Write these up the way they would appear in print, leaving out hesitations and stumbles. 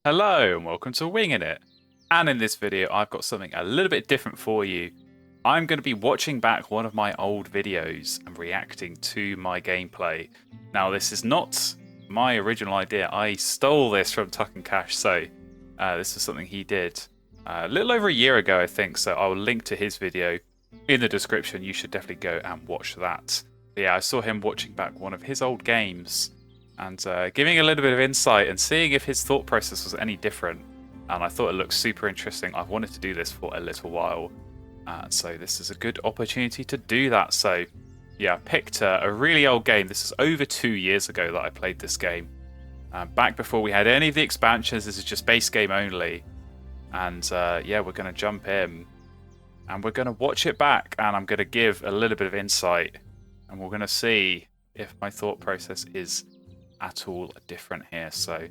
Hello and welcome to Wingin It. And in this video, I've got something a little bit different for you. I'm going to be watching back one of my old videos and reacting to my gameplay. Now, this is not my original idea. I stole this from Tuck and Cash, so this is something he did a little over a year ago, I think. So I'll link to his video in the description. You should definitely go and watch that. But yeah, I saw him watching back one of his old games and giving a little bit of insight and seeing if his thought process was any different. And I thought it looked super interesting. I've wanted to do this for a little while. So this is a good opportunity to do that. So yeah, I picked a really old game. This is over 2 years ago that I played this game. Back before we had any of the expansions. This is just base game only. And yeah, we're going to jump in. And we're going to watch it back. And I'm going to give a little bit of insight. And we're going to see if my thought process is at all different here. So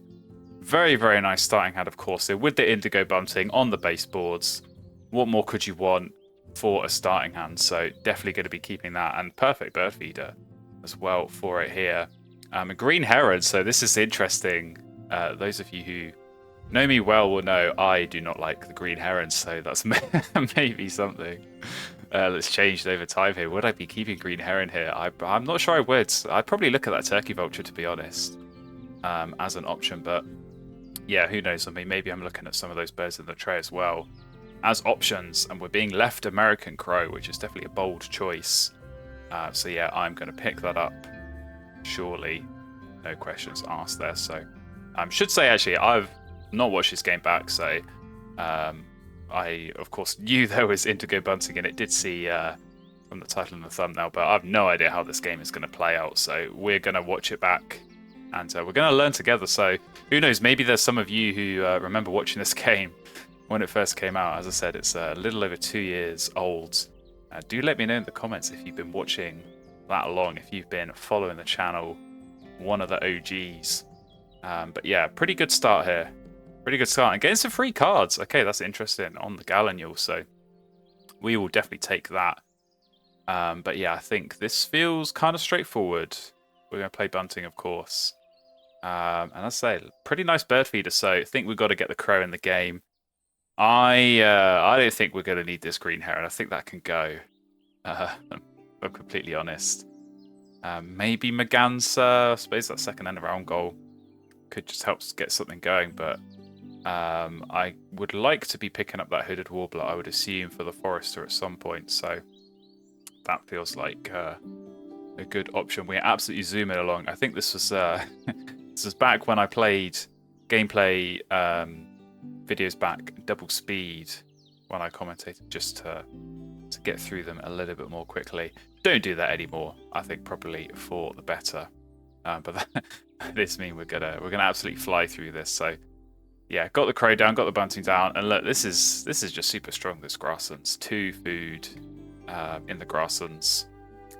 very, very nice starting hand, of course. So with the indigo bunting on the baseboards, what more could you want for a starting hand? So definitely going to be keeping that, and perfect bird feeder as well for it here. A green heron, so this is interesting. Those of you who know me well will know I do not like the green herons, so that's maybe something that's changed over time here. Would I be keeping green heron here? I'm not sure I would. I'd probably look at that turkey vulture, to be honest, as an option, but yeah, who knows? I mean, maybe I'm looking at some of those birds in the tray as well as options, and we're being left American crow, which is definitely a bold choice. So yeah, I'm going to pick that up, surely. No questions asked there. So should say, actually, I've not watched this game back, so I, of course, knew there was indigo bunting, and it did see from the title and the thumbnail, but I have no idea how this game is going to play out, so we're going to watch it back, and we're going to learn together. So who knows, maybe there's some of you who remember watching this game when it first came out. As I said, it's a little over 2 years old. Do let me know in the comments if you've been watching that long, if you've been following the channel, one of the OGs. But yeah, pretty good start here. Pretty good start. And getting some free cards. Okay, that's interesting on the Gallinual, so we will definitely take that. But yeah, I think this feels kind of straightforward. We're going to play bunting, of course. And as I say, pretty nice bird feeder, so I think we've got to get the crow in the game. I don't think we're going to need this green heron. I think that can go. I'm completely honest. Maybe Maganza, I suppose that second end around goal could just help us get something going, but I would like to be picking up that hooded warbler, I would assume, for the forester at some point, so that feels like a good option. We're absolutely zooming along. I think this was this was back when I played gameplay videos back double speed when I commentated, just to get through them a little bit more quickly. Don't do that anymore. I think probably for the better. But this means we're gonna absolutely fly through this. So yeah, got the crow down, got the bunting down, and look, this is just super strong. This grasslands, 2 food in the grasslands,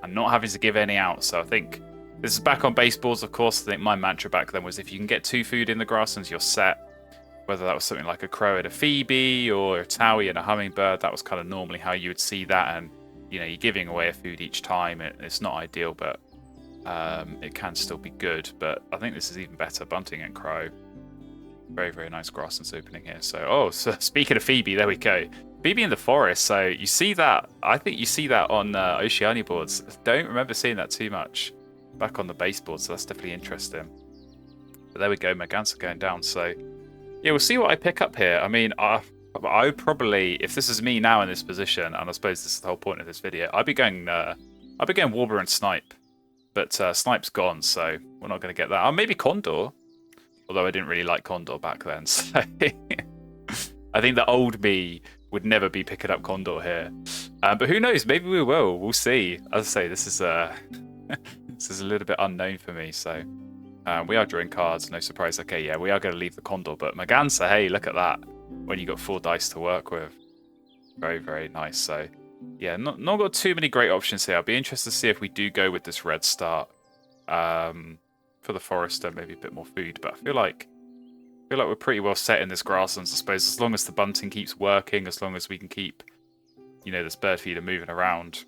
and not having to give any out. So I think this is back on baseboards, of course. I think my mantra back then was if you can get 2 food in the grasslands, you're set. Whether that was something like a crow and a phoebe, or a towie and a hummingbird, that was kind of normally how you would see that. And you know, you're giving away a food each time. It's not ideal, but it can still be good. But I think this is even better. Bunting and crow. Very, very nice grasslands opening here. So speaking of phoebe, there we go. Phoebe in the forest. So you see that. I think you see that on Oceania boards. Don't remember seeing that too much back on the baseboard. So that's definitely interesting. But there we go. Maganza going down. So yeah, we'll see what I pick up here. I mean, I would probably, if this is me now in this position, and I suppose this is the whole point of this video, I'd be going warbler and snipe, but snipe's gone, so we're not going to get that. Oh, maybe condor, although I didn't really like condor back then. So I think the old me would never be picking up condor here, but who knows? Maybe we will. We'll see. As I say, this is this is a little bit unknown for me, so. We are drawing cards, no surprise. Okay, yeah, we are going to leave the condor, but Maganza, hey, look at that. When you got 4 dice to work with. Very, very nice. So, yeah, not got too many great options here. I'll be interested to see if we do go with this red start. For the forester, maybe a bit more food, but I feel like we're pretty well set in this grasslands, I suppose, as long as the bunting keeps working, as long as we can keep, you know, this bird feeder moving around,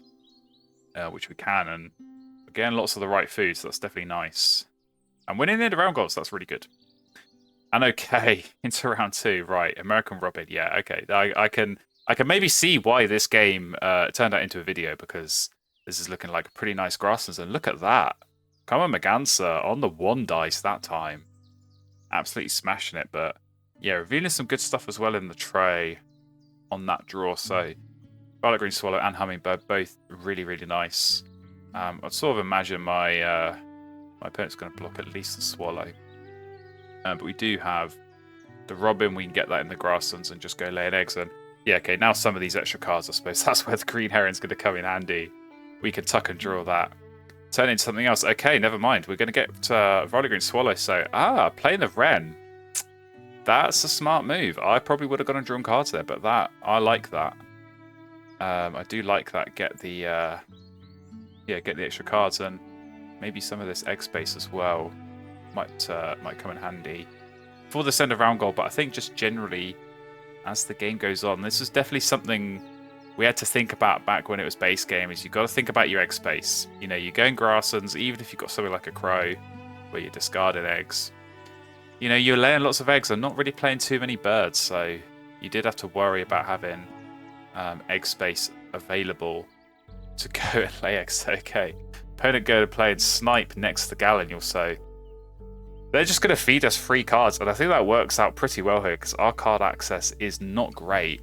which we can, and again, lots of the right food, so that's definitely nice. And winning the round goals, that's really good. And okay, into round 2, right? American Robin, yeah, okay. I can maybe see why this game turned out into a video, because this is looking like a pretty nice grasslands. And look at that, come on, Maganza on the 1 dice that time, absolutely smashing it. But yeah, revealing some good stuff as well in the tray on that draw. So Violet Green Swallow and Hummingbird, both really, really nice. I'd sort of imagine my my opponent's going to block at least the Swallow. But we do have the Robin. We can get that in the grasslands and just go laying eggs. And yeah, okay, now some of these extra cards, I suppose that's where the Green Heron's going to come in handy. We can tuck and draw that. Turn into something else. Okay, never mind. We're going to get Violet Green Swallow. So, playing the Wren. That's a smart move. I probably would have gone and drawn cards there, but I like that. I do like that. Get the extra cards, and maybe some of this egg space as well might come in handy for this end of round goal. But I think just generally, as the game goes on, this is definitely something we had to think about back when it was base game. Is you got to think about your egg space. You know, you're going grasslands, even if you've got something like a crow, where you're discarding eggs. You know, you're laying lots of eggs and not really playing too many birds, so you did have to worry about having egg space available to go and lay eggs. Okay, opponent go to play and snipe next to Gallen, so they're just going to feed us free cards, and I think that works out pretty well here because our card access is not great.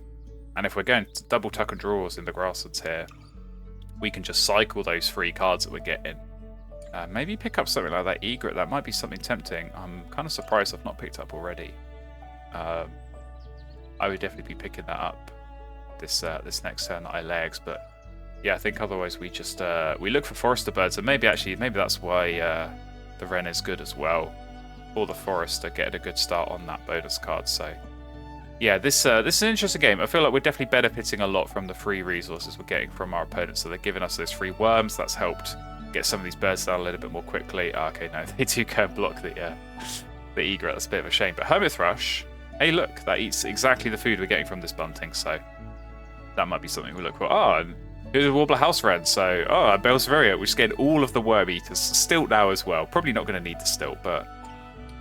And if we're going to double tuck and draws in the grasslands here, we can just cycle those free cards that we're getting. Maybe pick up something like that egret. That might be something tempting. I'm kind of surprised I've not picked up already. I would definitely be picking that up this next turn that I lay eggs. But yeah, I think otherwise we just we look for Forester birds, and maybe that's why the Wren is good as well. Or the Forester getting a good start on that bonus card. So yeah, this is an interesting game. I feel like we're definitely benefiting a lot from the free resources we're getting from our opponents. So they're giving us those free worms. That's helped get some of these birds down a little bit more quickly. Okay, no, they do go and block the egret. That's a bit of a shame. But Hermit Thrush, hey, look, that eats exactly the food we're getting from this bunting. So that might be something we look for. And here's a Warbler House Wren. So, Belseveria, which is getting all of the worm eaters. Stilt now as well. Probably not going to need the stilt, but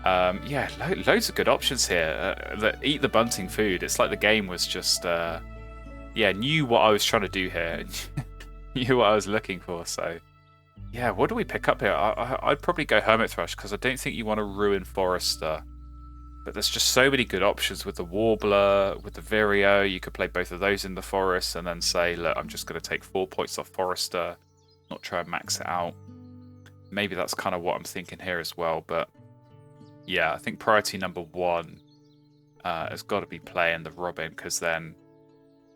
yeah, loads of good options here that eat the bunting food. It's like the game was just, knew what I was trying to do here, knew what I was looking for. So, yeah, what do we pick up here? I'd probably go Hermit Thrush because I don't think you want to ruin Forester. But there's just so many good options with the Warbler, with the Vireo. You could play both of those in the forest and then say, look, I'm just going to take 4 points off Forester, not try and max it out. Maybe that's kind of what I'm thinking here as well, but yeah, I think priority number 1 has got to be playing the Robin, because then,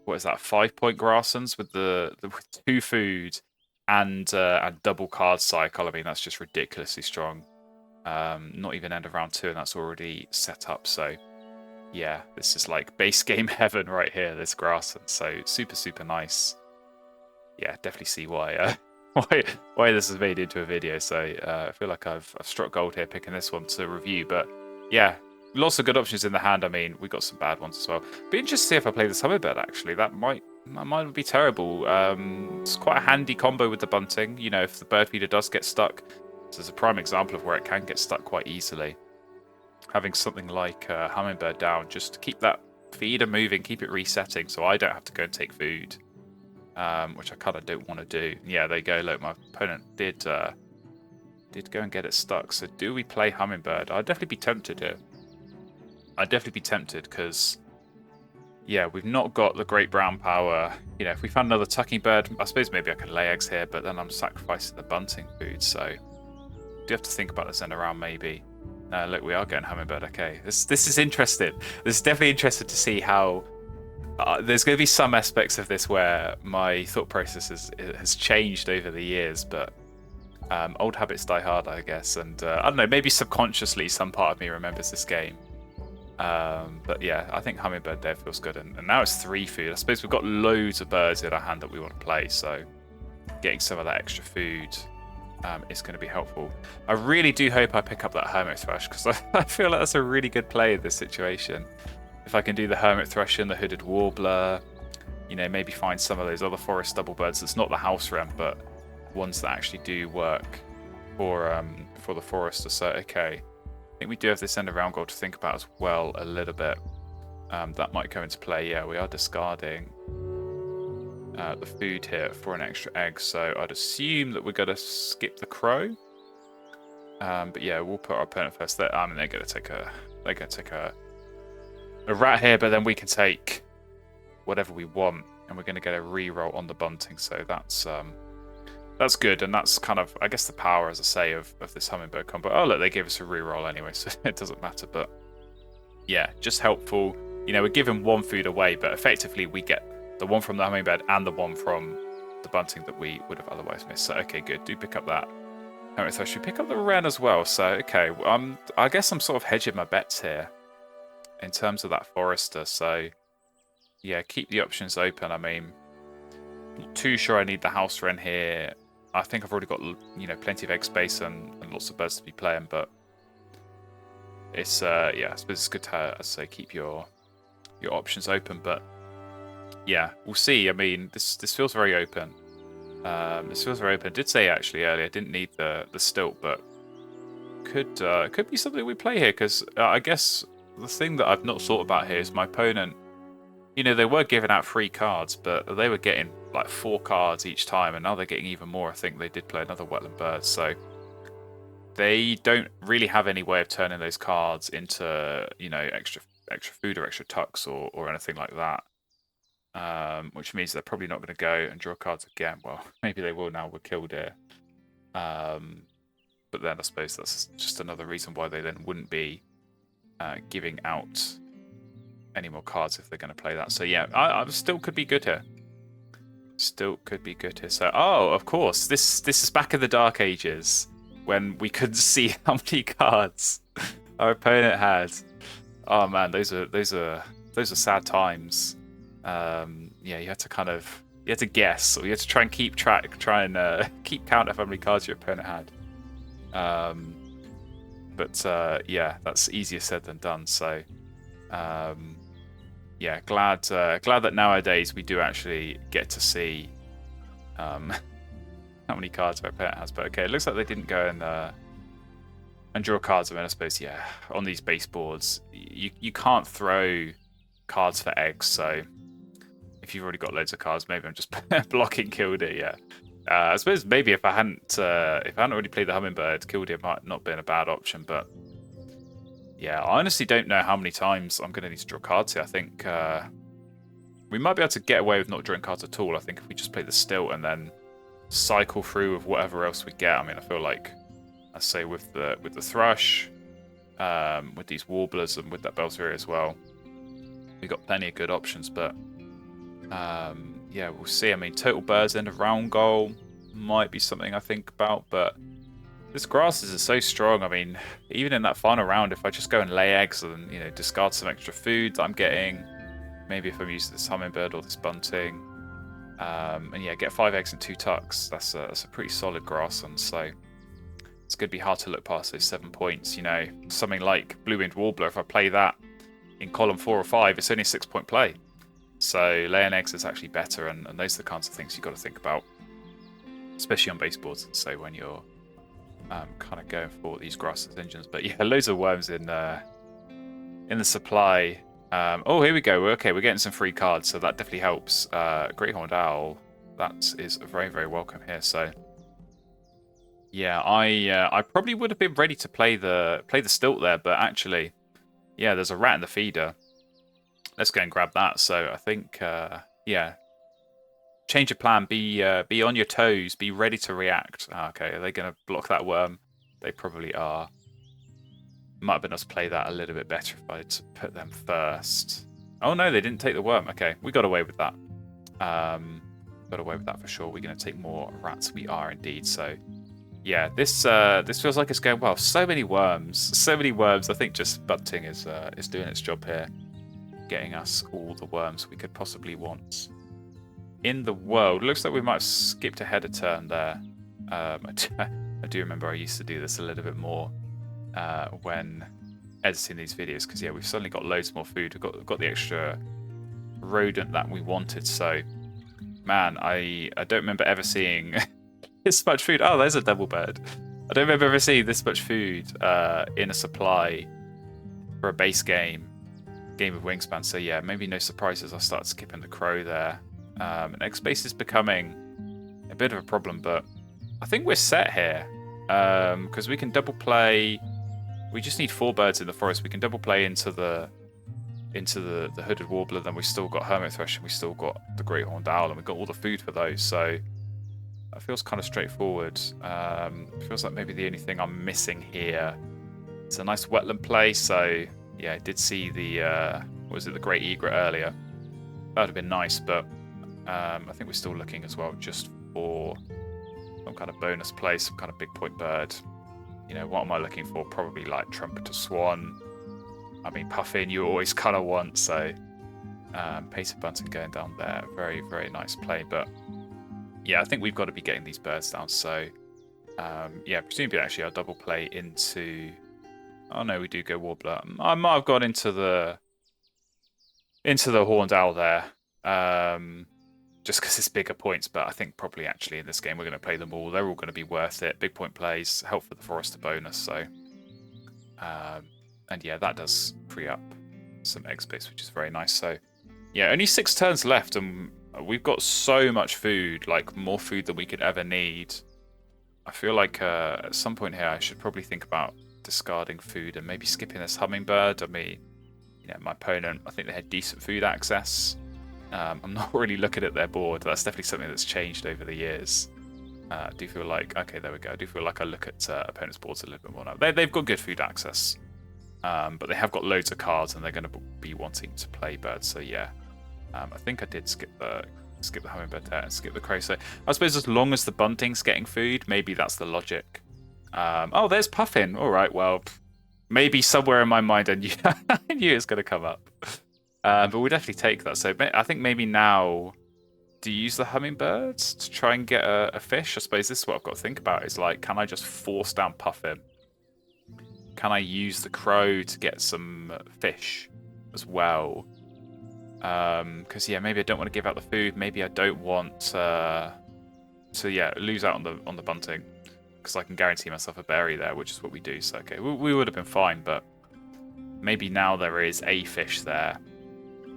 what is that, 5-point grasslands with with 2 food and double card cycle. I mean, that's just ridiculously strong. Not even end of round 2, and that's already set up. So yeah, this is like base game heaven right here, this grassland. So super, super nice. Yeah, definitely see why why this is made into a video. So I feel like I've struck gold here picking this one to review. But yeah, lots of good options in the hand. I mean, we got some bad ones as well. Be interested to see if I play the Hummingbird, actually. That might be terrible. It's quite a handy combo with the bunting. You know, if the bird feeder does get stuck, this is a prime example of where it can get stuck quite easily. Having something like Hummingbird down just to keep that feeder moving, keep it resetting, so I don't have to go and take food. Which I kind of don't want to do. Yeah, there you go. Look, my opponent did go and get it stuck. So do we play Hummingbird? I'd definitely be tempted here. I'd definitely be tempted because, yeah, we've not got the great brown power. You know, if we found another tucking bird, I suppose maybe I could lay eggs here, but then I'm sacrificing the bunting food. So do have to think about this end around maybe. Look, we are getting Hummingbird. Okay, this is interesting. This is definitely interesting to see how. There's going to be some aspects of this where my thought process has changed over the years, but old habits die hard, I guess. And I don't know, maybe subconsciously some part of me remembers this game. But yeah, I think Hummingbird there feels good. And now it's 3 food. I suppose we've got loads of birds in our hand that we want to play, so getting some of that extra food is going to be helpful. I really do hope I pick up that Hermit Thrush, because I feel like that's a really good play in this situation. If I can do the Hermit Thrush and the Hooded Warbler, you know, maybe find some of those other forest double birds that's not the house wren, but ones that actually do work for the Forester. So okay, I think we do have this end of round goal to think about as well a little bit. That might come into play. Yeah, we are discarding the food here for an extra egg, so I'd assume that we're going to skip the crow. But yeah, we'll put our opponent first. They're going to take a rat here, but then we can take whatever we want, and we're going to get a reroll on the bunting. So that's good, and that's kind of, I guess, the power, as I say, of this hummingbird combo. Oh look, they gave us a reroll anyway, so it doesn't matter. But yeah, just helpful. You know, we're giving one food away, but effectively we get the one from the hummingbird and the one from the bunting that we would have otherwise missed. So okay, good. Do pick up that. So I should pick up the wren as well. So okay, I guess I'm sort of hedging my bets here in terms of that forester. So yeah, keep the options open. I mean, not too sure I need the house wren here. I think I've already got, you know, plenty of egg space and lots of birds to be playing, but it's yeah, I suppose it's good to, as I say, keep your options open. But yeah, we'll see. I mean, this feels very open. This feels very open. I did say actually earlier I didn't need the stilt, but could be something we play here, because I guess the thing that I've not thought about here is my opponent. You know, they were giving out free cards, but they were getting like 4 cards each time, and now they're getting even more. I think they did play another wetland bird, so they don't really have any way of turning those cards into, you know, extra food or extra tucks or anything like that. Which means they're probably not going to go and draw cards again. Well, maybe they will now we're killed here. But then I suppose that's just another reason why they then wouldn't be giving out any more cards if they're going to play that. So yeah, I still could be good here. Still could be good here. So, oh, of course, this is back in the Dark Ages when we couldn't see how many cards our opponent had. Oh man, those are sad times. Yeah, you had to guess, or you had to try and keep track, keep count of how many cards your opponent had. But yeah, that's easier said than done. So, yeah, glad that nowadays we do actually get to see how many cards our opponent has. But okay, it looks like they didn't go and draw cards. I mean, I suppose, yeah, on these base boards, you can't throw cards for eggs, so if you've already got loads of cards, maybe I'm just blocking Killdeer. Yeah, I suppose maybe if I hadn't already played the hummingbird, Killdeer might not have been a bad option. But yeah, I honestly don't know how many times I'm going to need to draw cards here. I think we might be able to get away with not drawing cards at all. I think if we just play the stilt and then cycle through with whatever else we get. I mean, I feel like, I say, with the thrush, with these warblers, and with that Belzeria as well, we got plenty of good options. But yeah, we'll see. I mean, total birds end of round goal might be something I think about, but this grasses is so strong. I mean, even in that final round, if I just go and lay eggs and, you know, discard some extra food that I'm getting, maybe if I'm using this hummingbird or this bunting, and yeah, get 5 eggs and 2 tucks, that's a pretty solid grassland. So it's going to be hard to look past those 7 points. You know, something like Blue-winged Warbler, if I play that in column 4 or 5, it's only a 6-point play. So laying eggs is actually better, and those are the kinds of things you've got to think about, especially on base boards. So when you're kind of going for these grasslands engines. But yeah, loads of worms in the supply. Oh, here we go. Okay, we're getting some free cards, so that definitely helps. Great Horned Owl, that is very, very welcome here. So yeah, I probably would have been ready to play the stilt there, but actually, yeah, there's a rat in the feeder. Let's go and grab that. So I think, yeah, change of plan. Be on your toes. Be ready to react. Okay, are they going to block that worm? They probably are. Might have been able to play that a little bit better if I'd put them first. Oh no, they didn't take the worm. Okay, we got away with that. Got away with that for sure. We're going to take more rats. We are indeed. So yeah, this feels like it's going well. So many worms. So many worms. I think just bunting is doing its job here, getting us all the worms we could possibly want in the world. Looks like we might have skipped ahead a turn there. I do remember I used to do this a little bit more when editing these videos, because yeah, we've suddenly got loads more food. We've got the extra rodent that we wanted. So man, I don't remember ever seeing this much food. Oh, there's a devil bird. I don't remember ever seeing this much food in a supply for a base game of Wingspan. So yeah, maybe no surprises. I start skipping the crow there. Egg space is becoming a bit of a problem, but I think we're set here because we can double play. We just need 4 birds in the forest. We can double play into the hooded warbler. Then we've still got hermit thrush, and we still got the great horned owl, and we've got all the food for those. So that feels kind of straightforward. Feels like maybe the only thing I'm missing here is a nice wetland play. So yeah, I did see the the great egret earlier. That would have been nice, but I think we're still looking as well just for some kind of bonus play, some kind of big point bird. You know, what am I looking for? Probably like trumpeter swan. I mean, puffin you always kind of want. So pacer bunting going down there, very, very nice play. But yeah, I think we've got to be getting these birds down. So yeah, presumably actually I'll double play into. Oh no, we do go warbler. I might have gone into the horned owl there, just because it's bigger points. But I think probably actually in this game we're going to play them all. They're all going to be worth it. Big point plays, help for the forester bonus. So, and yeah, that does free up some egg space, which is very nice. So, yeah, only 6 turns left, and we've got so much food, like more food than we could ever need. I feel like at some point here I should probably think about discarding food and maybe skipping this hummingbird. I mean, you know, my opponent, I think they had decent food access. I'm not really looking at their board. That's definitely something that's changed over the years. I do feel like, okay, there we go. I do feel like I look at opponents' boards a little bit more now. They've got good food access, but they have got loads of cards, and they're going to be wanting to play birds. So yeah, I think I did skip the hummingbird there and skip the crow. So I suppose as long as the bunting's getting food, maybe that's the logic. Oh, there's puffin. All right, well, maybe somewhere in my mind I knew it was going to come up. But we'll definitely take that. So I think maybe now, do you use the hummingbirds to try and get a fish? I suppose this is what I've got to think about. Is like, can I just force down puffin? Can I use the crow to get some fish as well? Because yeah, maybe I don't want to give out the food. Maybe I don't want to lose out on the bunting, because I can guarantee myself a berry there, which is what we do. So okay, we would have been fine, but maybe now there is a fish there.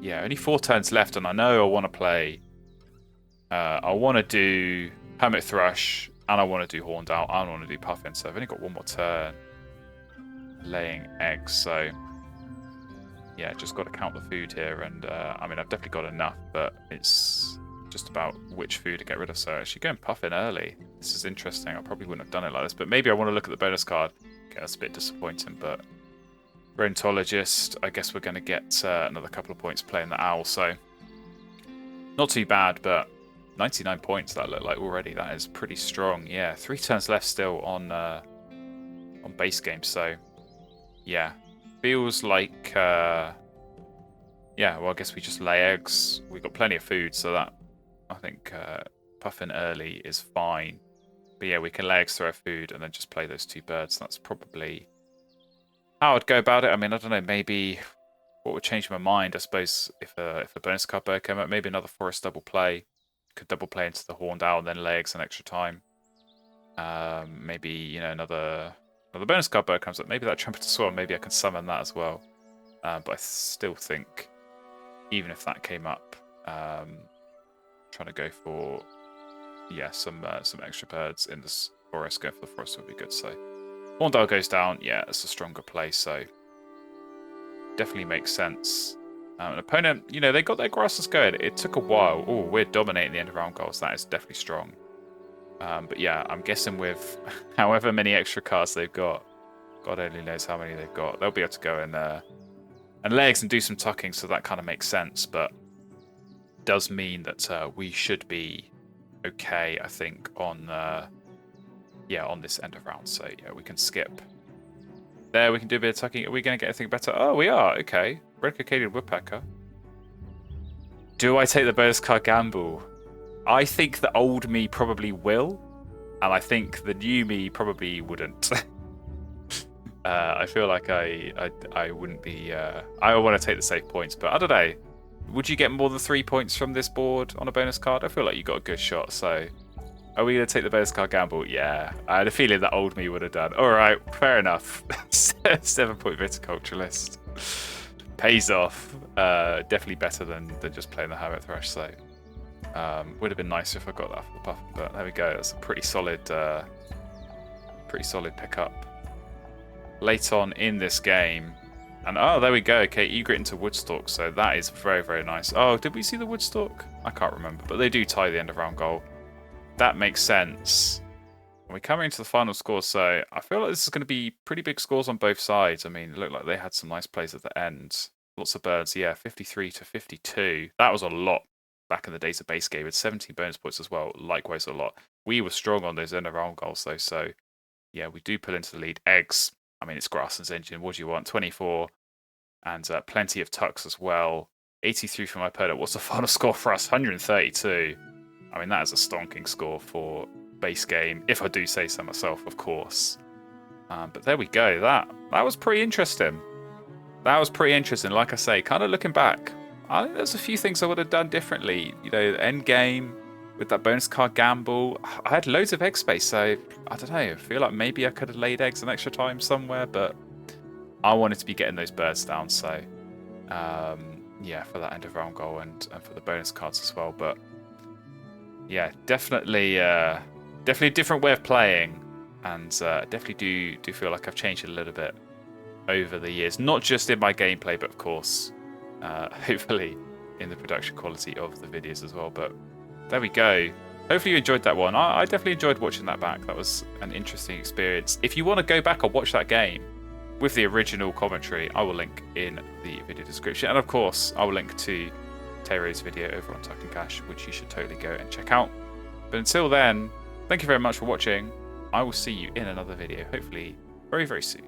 Yeah, only 4 turns left, and I know I want to play. I want to do hermit thrush, and I want to do horned owl, and I want to do puffin. So I've only got 1 more turn, laying eggs. So yeah, just got to count the food here, and I mean I've definitely got enough, but it's just about which food to get rid of. So actually going puffin early. This is interesting. I probably wouldn't have done it like this, but maybe I want to look at the bonus card. Okay, that's a bit disappointing, but Rheumatologist, I guess we're going to get another couple of points playing the owl, so not too bad, but 99 points that look like already. That is pretty strong. Yeah, 3 turns left still on base game, so yeah, feels like yeah, well, I guess we just lay eggs. We've got plenty of food, so that I think puffin early is fine. But yeah, we can lay eggs through our food and then just play those 2 birds. That's probably how I'd go about it. I mean, I don't know, maybe what would change my mind, I suppose, if a bonus card bird came out, maybe another forest double play. Could double play into the horned owl and then lay eggs an extra time. Maybe, you know, another bonus card bird comes up. Maybe that trumpeter swan, maybe I can summon that as well. But I still think, even if that came up, trying to go for, yeah, some extra birds in this forest, going for the forest would be good. So horned owl goes down. Yeah, it's a stronger play, so definitely makes sense. An opponent, you know, they got their grasses going. It took a while. Oh, we're dominating the end of round goals. That is definitely strong. But yeah, I'm guessing with however many extra cards they've got, God only knows how many they've got, they'll be able to go in there and legs and do some tucking, so that kind of makes sense. But does mean that we should be okay, I think, on on this end of round. So yeah, we can skip there. We can do a bit of tucking. Are we going to get anything better? Oh, we are. Okay. Red Cacadian Woodpecker. Do I take the bonus card gamble? I think the old me probably will, and I think the new me probably wouldn't. I feel like I wouldn't be. I want to take the safe points, but I don't know. Would you get more than 3 points from this board on a bonus card? I feel like you got a good shot, so Are we going to take the bonus card gamble? Yeah. I had a feeling that old me would have done. All right, fair enough. 7-point viticulturalist. Pays off. Definitely better than just playing the Hermit Thrush, so... would have been nicer if I got that for the puff, but there we go. That's a pretty solid pickup. Late on in this game. And oh, there we go. Okay, egret into Woodstock, so that is very, very nice. Oh, did we see the Woodstock? I can't remember, but they do tie the end of round goal. That makes sense. And we're coming into the final score, so I feel like this is going to be pretty big scores on both sides. I mean, it looked like they had some nice plays at the end. Lots of birds, yeah, 53 to 52. That was a lot back in the days of base game with 17 bonus points as well. Likewise, a lot. We were strong on those end of round goals, though, so yeah, we do pull into the lead. Eggs, I mean, it's Grasslands engine. What do you want? 24. And plenty of tucks as well. 83 for my opponent. What's the final score for us? 132. I mean, that is a stonking score for base game, if I do say so myself, of course. But there we go. That was pretty interesting. That was pretty interesting. Like I say, kind of looking back, I think there's a few things I would have done differently. You know, the end game with that bonus card gamble. I had loads of egg space, so I don't know. I feel like maybe I could have laid eggs an extra time somewhere, but I wanted to be getting those birds down, so yeah, for that end of round goal and for the bonus cards as well. But yeah, definitely a different way of playing, and definitely do feel like I've changed a little bit over the years, not just in my gameplay, but of course, hopefully in the production quality of the videos as well. But there we go. Hopefully you enjoyed that one. I definitely enjoyed watching that back. That was an interesting experience. If you want to go back and watch that game with the original commentary, I will link in the video description. And of course, I will link to Terry's video over on Tuck and Cash, which you should totally go and check out. But until then, thank you very much for watching. I will see you in another video, hopefully very, very soon.